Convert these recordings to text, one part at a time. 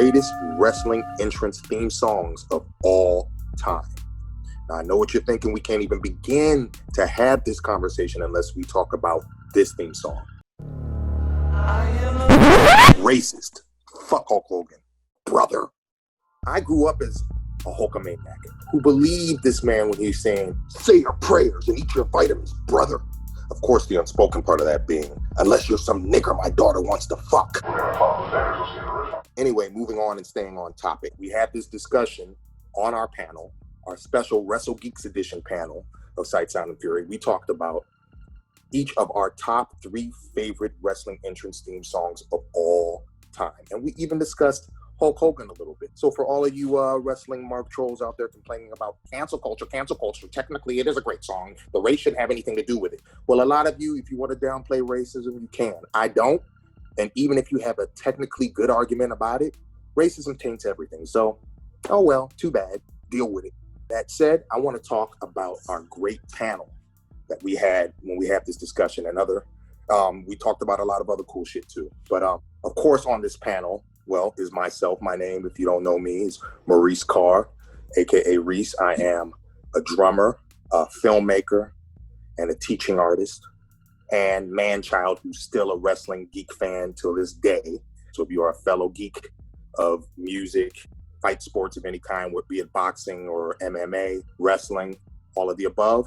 greatest wrestling entrance theme songs of all time. Now, I know what you're thinking. We can't even begin to have this conversation unless we talk about this theme song. Racist. Fuck Hulk Hogan. Brother. I grew up as a Hulkamaniac who believed this man when he was saying, say your prayers and eat your vitamins, brother. Of course, the unspoken part of that being, unless you're some nigger my daughter wants to fuck. Anyway, moving on and staying on topic. We had this discussion on our panel, our special Wrestle Geeks edition panel of Sight, Sound, and Fury. We talked about each of our top 3 favorite wrestling entrance theme songs of all time. And we even discussed Hulk Hogan a little bit. So for all of you wrestling mark trolls out there complaining about cancel culture, technically it is a great song. The race shouldn't have anything to do with it. Well, a lot of you, if you want to downplay racism, you can. I don't. And even if you have a technically good argument about it, racism taints everything. So, oh well, too bad. Deal with it. That said, I want to talk about our great panel that we had when we had this discussion and other. We talked about a lot of other cool shit too. But of course, on this panel, well, is myself. My name, if you don't know me, is Maurice Carr, aka Reese. I am a drummer, a filmmaker, and a teaching artist, and man-child who's still a wrestling geek fan till this day. So if you are a fellow geek of music, fight sports of any kind, be it boxing or MMA, wrestling, all of the above,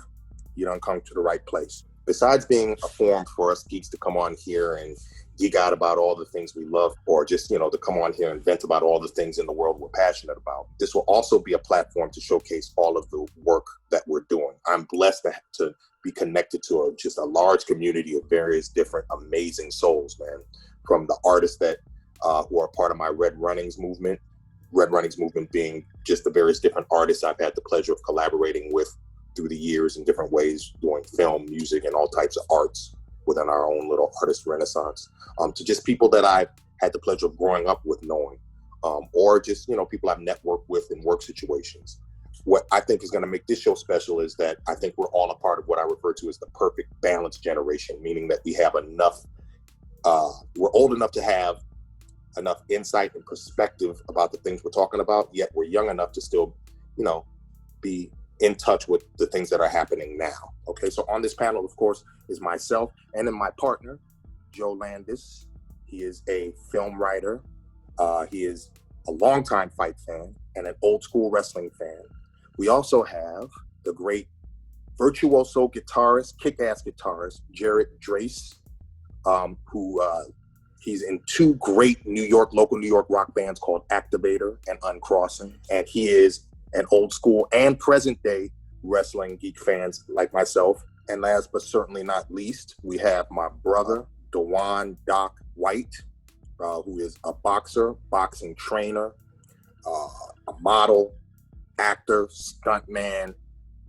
you don't come to the right place. Besides being a forum for us geeks to come on here and geek out about all the things we love, or just, to come on here and vent about all the things in the world we're passionate about, this will also be a platform to showcase all of the work that we're doing. I'm blessed to be connected to just a large community of various different amazing souls, man. From the artists that who are part of my Red Runnings movement being just the various different artists I've had the pleasure of collaborating with through the years in different ways, doing film, music, and all types of arts within our own little artist renaissance, to just people that I've had the pleasure of growing up with knowing, or just, people I've networked with in work situations. What I think is going to make this show special is that I think we're all a part of what I refer to as the perfect balanced generation, meaning that we have enough, we're old enough to have enough insight and perspective about the things we're talking about, yet we're young enough to still, be in touch with the things that are happening now. Okay, so on this panel, of course, is myself and then my partner, Joe Landis. He is a film writer. He is a longtime fight fan and an old school wrestling fan. We also have the great virtuoso guitarist, kick-ass guitarist, Jared Drace, who he's in 2 great local New York rock bands called Activator and Uncrossing. And he is an old school and present day wrestling geek fans like myself. And last but certainly not least, we have my brother, Dewan Doc White, who is a boxer, boxing trainer, a model, actor, stuntman,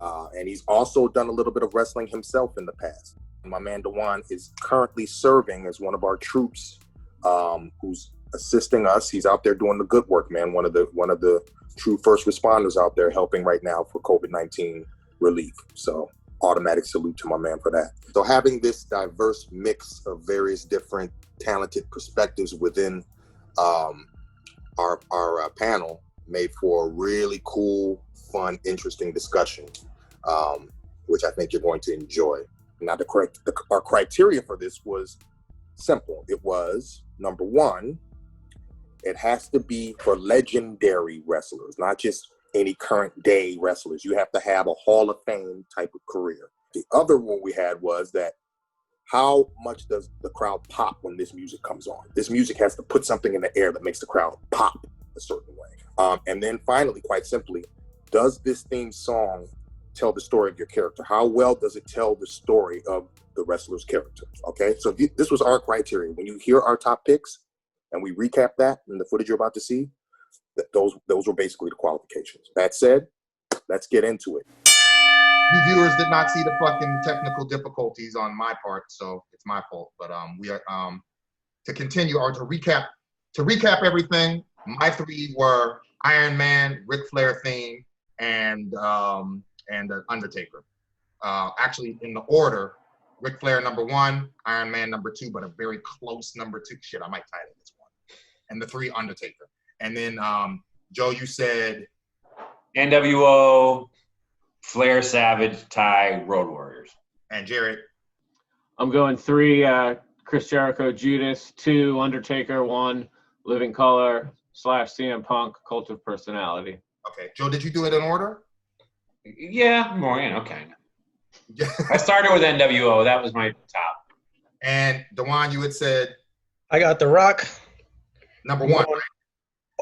and he's also done a little bit of wrestling himself in the past. My man Dewan is currently serving as one of our troops, who's assisting us. He's out there doing the good work, man. One of the true first responders out there helping right now for COVID-19 relief. So automatic salute to my man for that. So having this diverse mix of various different talented perspectives within our panel made for a really cool, fun, interesting discussion, which I think you're going to enjoy. Now, our criteria for this was simple. It was, number 1, it has to be for legendary wrestlers, not just any current day wrestlers. You have to have a Hall of Fame type of career. The other one we had was that how much does the crowd pop when this music comes on? This music has to put something in the air that makes the crowd pop a certain way. And then finally, quite simply, does this theme song tell the story of your character? How well does it tell the story of the wrestler's character? Okay, so this was our criteria. When you hear our top picks and we recap that in the footage you're about to see, those were basically the qualifications. That said, let's get into it. You viewers did not see the fucking technical difficulties on my part, so it's my fault. But we are to continue or to recap everything. My 3 were Iron Man, Ric Flair theme, and Undertaker. Actually, in the order: Ric Flair number 1, Iron Man number 2, but a very close number 2. Shit, I might tie it in this one. And the 3, Undertaker. And then Joe, you said NWO, Flair, Savage, Ty, Road Warriors. And Jared. I'm going 3, Chris Jericho, Judas, 2, Undertaker, 1, Living Color / CM Punk, Cult of Personality. Okay, Joe, did you do it in order? Yeah, more, okay. I started with NWO. That was my top. And Dewan, you had said I got The Rock. number 1. Right?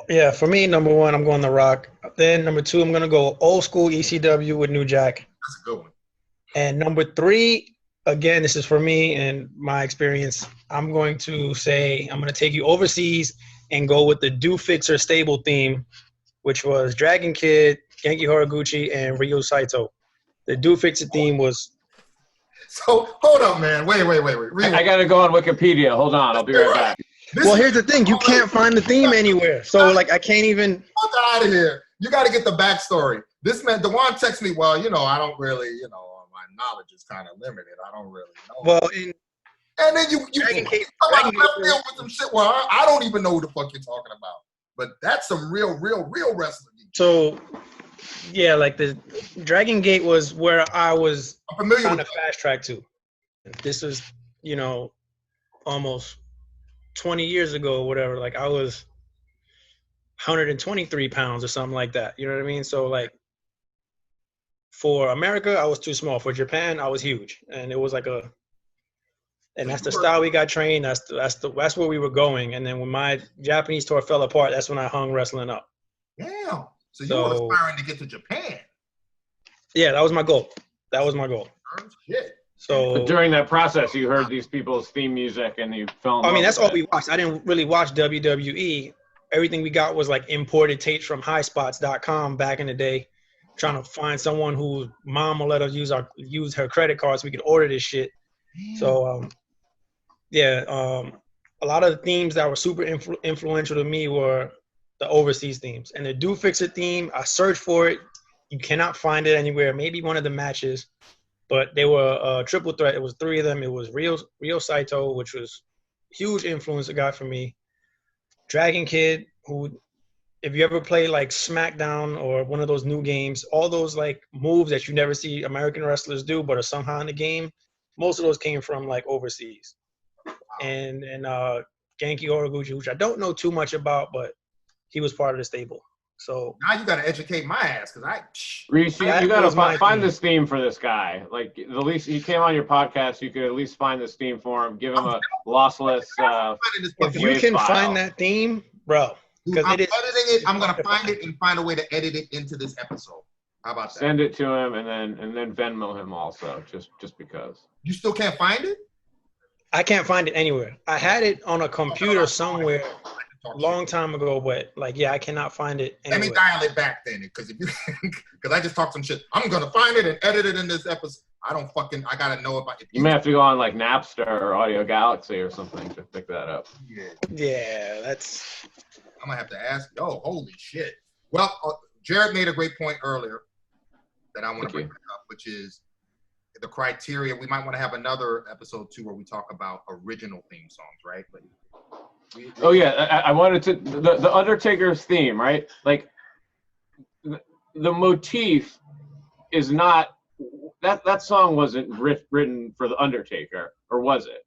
Yeah, for me, number 1, I'm going The Rock. Then number 2, I'm going to go old school ECW with New Jack. That's a good one. And number 3, again, this is for me and my experience. I'm going to take you overseas and go with the Do Fixer stable theme, which was Dragon Kid, Genki Horiguchi, and Ryo Saito. The Do Fixer theme was. So hold up, man. Wait. I gotta go on Wikipedia. Hold on, I'll be right back. Well, here's the thing: you can't find the theme anywhere. So, I can't even. Get out of here. You got to get the backstory. This man, Dewan, texts me. Well, I don't really, my knowledge is kind of limited. I don't really know. Well, and then you come out left field with some shit. Well, I don't even know who the fuck you're talking about. But that's some real wrestling. So, yeah, the Dragon Gate was where I was familiar on with the fast track to. This was, almost 20 years ago or whatever. I was 123 pounds or something like that. You know what I mean? So, for America, I was too small. For Japan, I was huge. And it was and that's the style we got trained. That's where we were going. And then when my Japanese tour fell apart, that's when I hung wrestling up. Damn. So you were aspiring to get to Japan. Yeah, that was my goal. Shit. So but during that process, you heard these people's theme music and you fell in love that's with all we watched. I didn't really watch WWE. Everything we got was imported tapes from highspots.com back in the day, trying to find someone whose mom will let us use her credit card so we could order this shit. Damn. So, a lot of the themes that were super influential to me were the overseas themes. And the Do Fixer theme, I searched for it. You cannot find it anywhere. Maybe one of the matches, but they were a triple threat. It was 3 of them. It was Ryo Saito, which was huge influence a guy for me. Dragon Kid, who, if you ever play SmackDown or one of those new games, all those moves that you never see American wrestlers do but are somehow in the game, most of those came from overseas. And Genki Horiguchi, which I don't know too much about, but he was part of the stable. So now you got to educate my ass because Reese, you got to find this theme for this guy. The least he came on your podcast, you could at least find this theme for him. Give him a lossless. If you can find that theme, bro. Because I'm editing it. I'm gonna find it and find a way to edit it into this episode. How about that? Send it to him and then Venmo him also, just because. You still can't find it? I can't find it anywhere. I had it on a computer somewhere a long time ago, but I cannot find it anywhere. Let me dial it back then, because I just talked some shit. I'm gonna find it and edit it in this episode. I gotta know about it. You may have to go on Napster or Audio Galaxy or something to pick that up. Yeah, that's. I'm gonna have to ask. Oh, holy shit! Well, Jared made a great point earlier that I want to bring up, which is the criteria. We might want to have another episode too where we talk about original theme songs, right? I wanted to the Undertaker's theme, right? The motif is not that song wasn't written for the Undertaker, or was it?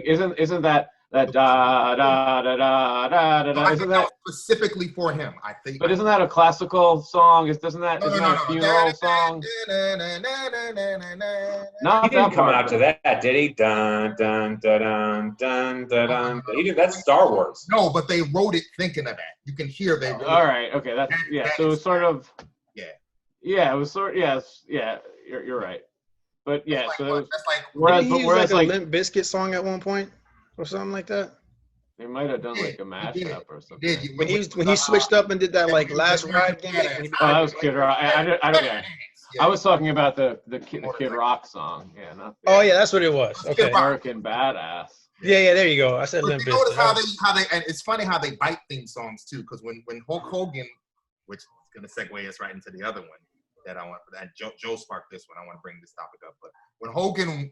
Isn't that da da da da da da da? Isn't that specifically for him? I think. But isn't that a classical song? Isn't that a funeral song? He didn't come out to that, did he? Dun dun dun dun dun dun. He did. That's Star Wars. No, but they wrote it thinking of that. You can hear they. All right. Okay. That's So it was sort of. Yeah. Yeah. It was sort. Yes. Yeah. You're right. But yeah. So it was. Whereas a Limp Bizkit song at one point, or something like that. They might have done a mashup or something. When he switched up and did that last ride thing. Oh, that was Kid Rock. I don't. Yeah. I was talking about the Kid Rock song. Yeah. Not oh yeah, that's what it was. Okay. American Badass. Yeah. There you go. I said Limp Bizkit. Notice how they and it's funny how they bite theme songs too, because when Hulk Hogan, which is gonna segue us right into the other one that I want, that Joe sparked this one. I want to bring this topic up, but when Hogan,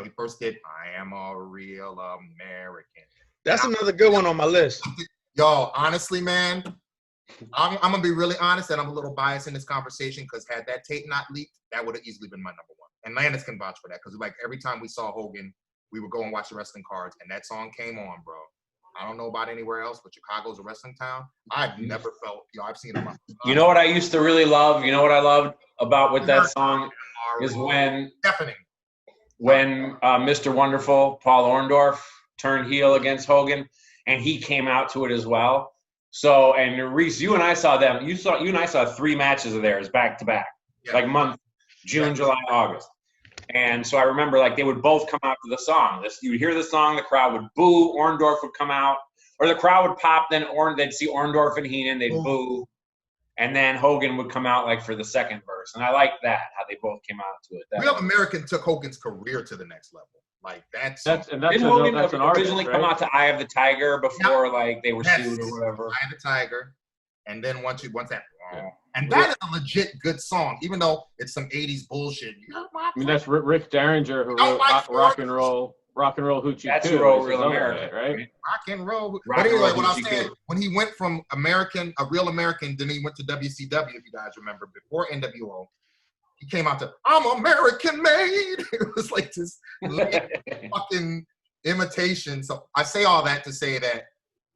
he first did "I Am a Real American." That's another good one on my list. Yo, honestly, man, I'm gonna be really honest, and I'm a little biased in this conversation because had that tape not leaked, that would have easily been my number one. And Landis can vouch for that because like every time we saw Hogan, we would go and watch the wrestling cards, and that song came on, bro. I don't know about anywhere else, but Chicago's a wrestling town. I've never felt, I've seen them. You know what I used to really love? You know what I loved about with that song is when Mr. Wonderful, Paul Orndorff, turned heel against Hogan, and he came out to it as well. So, and Reese, you and I saw them. You and I saw 3 matches of theirs back to back, like month, June, July, August. And so I remember like they would both come out to the song. You would hear the song, the crowd would boo, Orndorff would come out, or the crowd would pop, then they'd see Orndorff and Heenan, they'd boo, and then Hogan would come out like for the second verse. And I liked that, how they both came out to it. Real American took Hogan's career to the next level. Like that's Hogan originally come out to Eye of the Tiger before like they were sued or whatever. Eye of the Tiger, and then once that, and that is a legit good song, even though it's some '80s bullshit. I mean, that's Rick Derringer who wrote Rock and Roll Hoochie. That's too, Real American, right? Rock and Roll. But anyway, what I was saying, when he went from a Real American, then he went to WCW. If you guys remember, before NWO. He came out to, I'm American made. It was like this fucking imitation. So I say all that to say that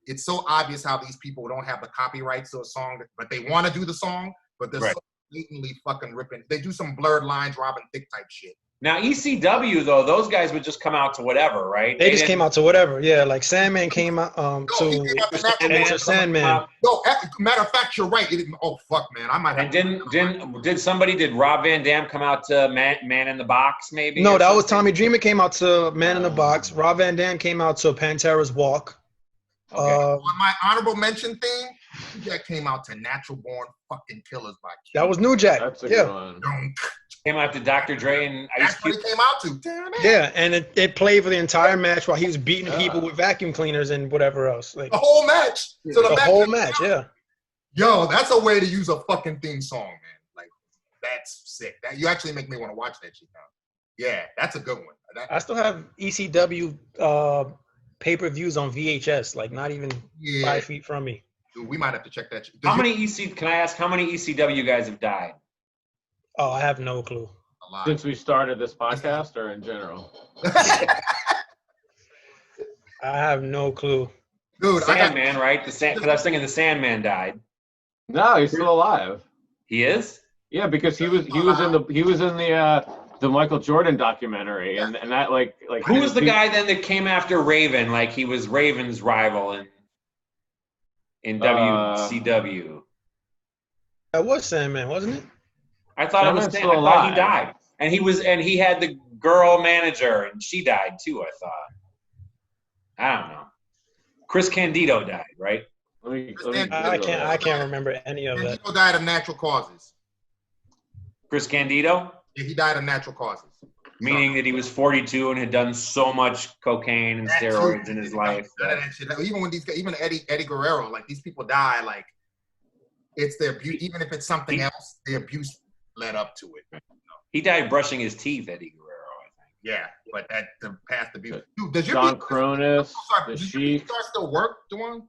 it's so obvious how these people don't have the copyrights to a song, but they want to do the song, but they're so blatantly fucking ripping. They do some blurred lines, Robin Thicke type shit. Now, ECW, though, those guys would just come out to whatever, right? They just came out to whatever. Yeah, like Sandman came out to Enter Sandman. No, matter of fact, you're right. Oh, fuck, man. I might have. And did Rob Van Dam come out to Man in the Box, maybe? No, that was Tommy Dreamer came out to Man in the Box. Rob Van Dam came out to Pantera's Walk. Okay. On my honorable mention thing, New Jack came out to Natural Born Fucking Killers by King. That was New Jack. That's a good one. Came out to Dr. Dre and Ice Cube. That's what he came out to. Yeah, and it played for the entire match while he was beating people with vacuum cleaners and whatever else. Like the whole match. So the whole match, yeah. Yo, that's a way to use a fucking theme song, man. Like that's sick. That you actually make me want to watch that shit now. Yeah, that's a good one. I still have ECW pay-per-views on VHS, like not even 5 feet from me. Dude, we might have to check that. Can I ask how many ECW guys have died? Oh, I have no clue. Since we started this podcast or in general? I have no clue. Dude, Sandman, right? Because I was thinking the Sandman died. No, he's still alive. He is? Yeah, because he was in the Michael Jordan documentary, and that like who was the guy then that came after Raven? Like he was Raven's rival in WCW. That was Sandman, wasn't it? I thought it was Sandman. I thought he died, and he had the girl manager, and she died too. I thought. I don't know. Chris Candido died, right? I can't remember any of that. Candido died of natural causes. Chris Candido? Yeah, he died of natural causes. Meaning that he was 42 and had done so much cocaine and steroids in his life. None of that shit. Even when even Eddie Guerrero, like these people die, like it's their abuse. Even if it's something else, the abuse led up to it. You know? He died brushing his teeth, Eddie Guerrero, I think. Yeah, but that the past abuse. Dude, does your John Cronus, the Sheik. VCR still work, Dewan?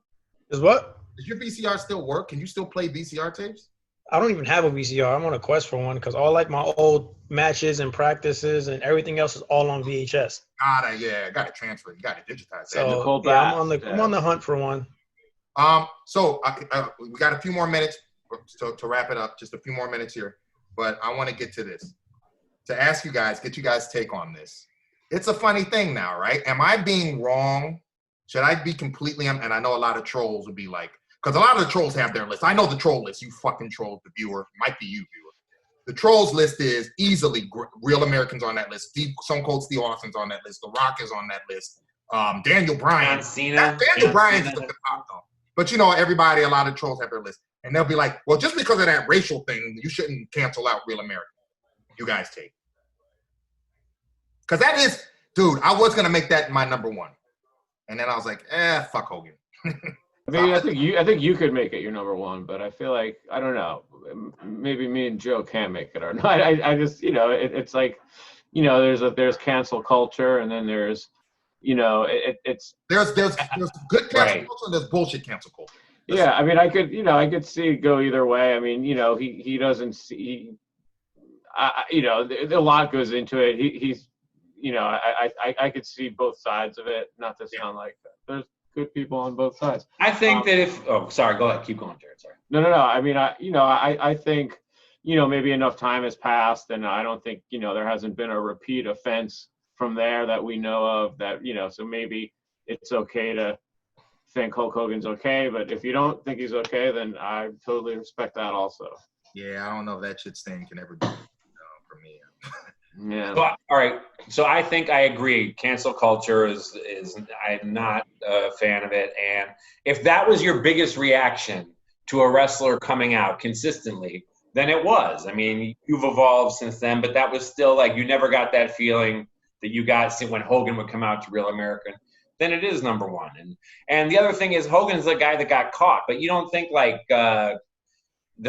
Does what? Does your VCR still work? Can you still play VCR tapes? I don't even have a VCR. I'm on a quest for one because all like my old matches and practices and everything else is all on VHS. Gotta transfer. You gotta digitize that. So I'm on the hunt for one. So we got a few more minutes to wrap it up. Just a few more minutes here, but I want to get to this to ask you guys, get you guys' take on this. It's a funny thing now, right? Am I being wrong? Should I be completely? And I know a lot of trolls would be like. Because a lot of the trolls have their list. I know the troll list. You fucking trolls, the viewer. Might be you, viewer. The trolls list is easily Real Americans on that list. Stone Cold Steve Austin's on that list. The Rock is on that list. Daniel Bryan. Daniel Bryan's at the top, though. But you know, everybody, a lot of trolls have their list. And they'll be like, well, just because of that racial thing, you shouldn't cancel out Real American. You guys take. Because that is, dude, I was going to make that my number one. And then I was like, fuck Hogan. I mean, I think you could make it your number one, but I feel like I don't know. Maybe me and Joe can make it or not. I just it's like, there's cancel culture, and then there's, it's there's good cancel culture and there's bullshit cancel culture. Yeah, I mean, I could see it go either way. I mean, he doesn't see, a lot goes into it. He's, I could see both sides of it. Not to sound like that. There's good people on both sides. I think that sorry, go ahead, keep going, Jared. Sorry. No. I mean, I think, maybe enough time has passed, and I don't think, there hasn't been a repeat offense from there that we know of. That so maybe it's okay to think Hulk Hogan's okay, but if you don't think he's okay, then I totally respect that also. Yeah, I don't know if that shit thing can ever be for me. Yeah. So, all right. So I think I agree. Cancel culture is I'm not a fan of it. And if that was your biggest reaction to a wrestler coming out consistently, then it was. I mean, you've evolved since then, but that was still like you never got that feeling that you got when Hogan would come out to Real American. Then it is number one. And the other thing is Hogan's the guy that got caught, but you don't think like the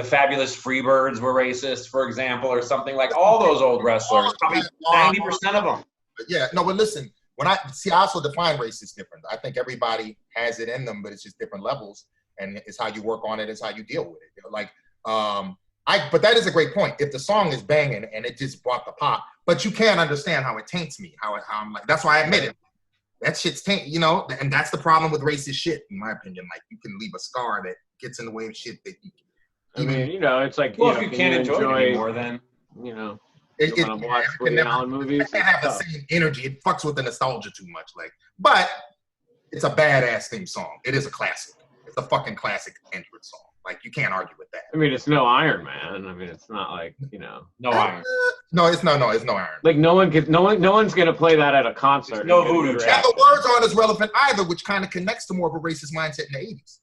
Fabulous Freebirds were racist, for example, or something like all those old wrestlers, probably 90% of them. Yeah, no, but listen, I also define racist different. I think everybody has it in them, but it's just different levels, and it's how you work on it, it's how you deal with it. But that is a great point. If the song is banging and it just brought the pop, but you can't understand how it taints me, how I'm like, that's why I admit it. That shit's taint, and that's the problem with racist shit, in my opinion. Like, you can leave a scar that gets in the way of shit that you can. I mean, it's like, well, if you can't enjoy it anymore, then want to watch Woody Allen movies. It can't have the same energy. It fucks with the nostalgia too much. But it's a badass theme song. It is a classic. It's a fucking classic entrance song. Like, you can't argue with that. I mean, it's no Iron Man. I mean, it's not like no Iron. No, it's no Iron. Like no one's gonna play that at a concert. No voodoo. And the words aren't as relevant either, which kind of connects to more of a racist mindset in the 80s.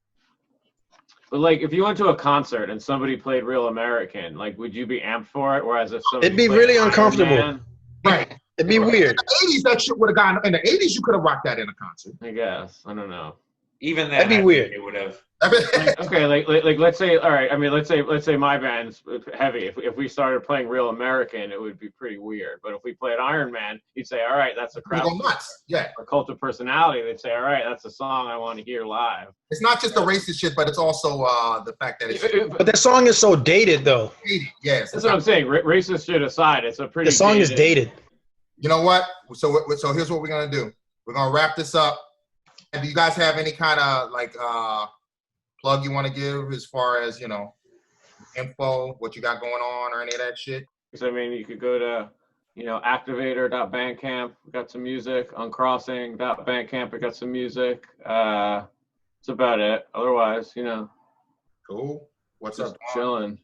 But like, if you went to a concert and somebody played Real American, like, would you be amped for it? Whereas if somebody it'd be played really Iron uncomfortable. Man, Right. It'd be weird. In the 80s, that shit would have gone. In the 80s, you could have rocked that in a concert. I guess. I don't know. Even then, That'd be weird. It would have. Okay, like let's say, all right. I mean, let's say my band's heavy. If we started playing Real American, it would be pretty weird. But if we played Iron Man, you'd say, all right, that's a crowd. Go nuts. Yeah. A cult of personality. They'd say, all right, that's a song I want to hear live. It's not just the racist shit, but it's also the fact that it's. But that song is so dated, though. Yes. That's what I'm saying. Racist shit aside, it's a pretty. The song is dated. You know what? So here's what we're gonna do. We're gonna wrap this up. And do you guys have any kind of plug you want to give as far as info, what you got going on, or any of that shit? So, I mean, you could go to activator.bandcamp. We got some music. Uncrossing.bandcamp. We got some music. That's about it. Otherwise, Cool. What's just up? chilling.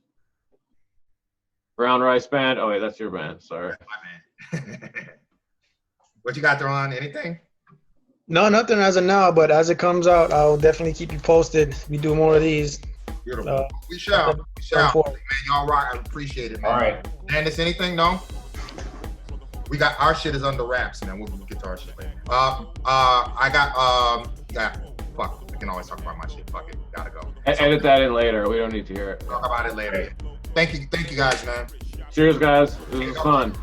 Brown Rice Band. Oh wait, that's your band. Sorry. My man. What you got there on? Anything? No, nothing as of now, but as it comes out, I'll definitely keep you posted. We do more of these. Beautiful. We shall. Man, y'all rock. I appreciate it, man. All right. And is anything? No? We got our shit is under wraps, man. We'll get to our shit later. I got fuck. I can always talk about my shit. Fuck it. Gotta go. Edit that in later. We don't need to hear it. Talk about it later. Thank you guys, man. Cheers, guys. This was fun.